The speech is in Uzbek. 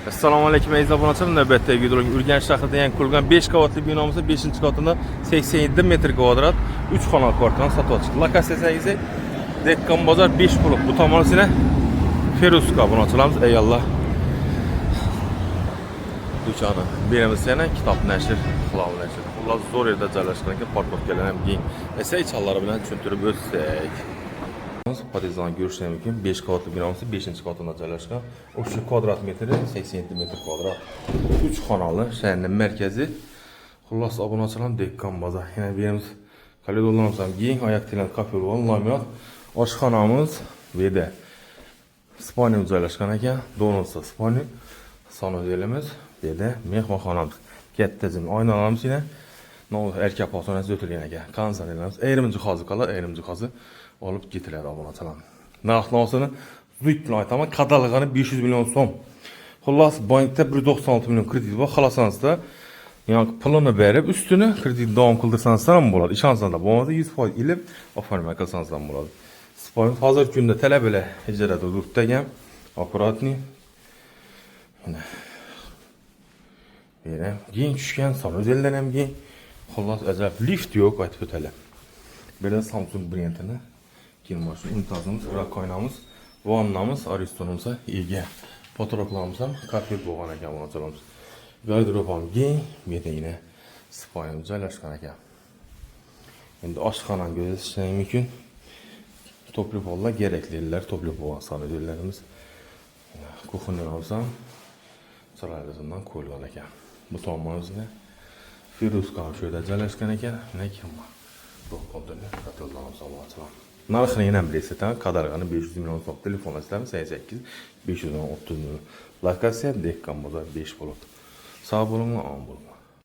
Assalomu alaykum aziz obunachilar. Navbatdagi videoda Urganch shahrida yangi qurilgan 5 qavatli binomizda 5-qavatida 87 metr kvadrat 3 xonali kvartirani sotib oldik. Lokatsiyasi esa Dekkan bozor 5 blok. Bu tomonasida Feruska obunachilarimiz ayollar do'koni. Beramiz yana kitob nashr, xulov nashr. Xullas zo'r yerda joylashgan ekan, parkovkalar ham keng. Esa ichallari bilan tushuntirib o'tsak. Podizdan görüşürüz mümkün. 5 qavatli binomizda 5-qavatida joylashgan. O'sha kvadrat metri 87 metr kvadrat. 3 xonali shaharning markazi. Xullas obunachilar Dekkan bozor. Yana beramiz. Koridorlarimiz ham keng, oyoq tilan kafe va laminat. Oshxonamiz bu yerda spalnya joylashgan ekan. Donutsa spalnya. Sanodelimiz bu yerda mehmonxonamiz. Katta jim oynalarimiz yana erkak ostonasi o'tilgan ekan. Konsollarimiz, ayrim jihozi qoladi, ayrim jihozi olib ketiladi obunachilar. Narx-navosini zudlik bilan aytaman, qadalg'ani 500 million so'm. Xullas, bankda 196 million kredit bor, xalasanizda, yani pulini berib, ustini kredit davom qildirsangiz ham bo'ladi. Ishonsangiz bo'lmasa 100% ilib ofarma qilsangiz ham bo'ladi. Spalnya hozirgi kunda talabalar ijarada o'tgan, akkuratni. Yana keng tushgan, sanodeldan ham keng. Xullas, ajab lift yo'q, aytib o'talar. Birda Samsung brendini Kilmaşın imtazımız, rakoynamız, vannamız, aristonumuz ega. Fotoğraflarımız ham karpet bo'lgan ekan obunachilarimiz. Garderob ham keng, bu yerda yana spalnya joylashgan ekan. Endi oshxonani ko'rsatishim mumkin. Topli pollar keraklilar, topli bo'lgan sanodellarimiz. Kuxonlarimiz ham chiroylidan qo'yilgan ekan. Bu tomonimizda Feruska ham shu yerda joylashgan ekan. Mana kim bor? Bu qo'lda kataloqlarimiz obunachilar. Narxini yana bilasizlar, qadalg'ani 500 million so'm. Telefonlaringizlarni 88 530 million. Lokatsiya Dekkan bozor 5 bo'ladi. Sog' bo'linglar, omon bo'linglar.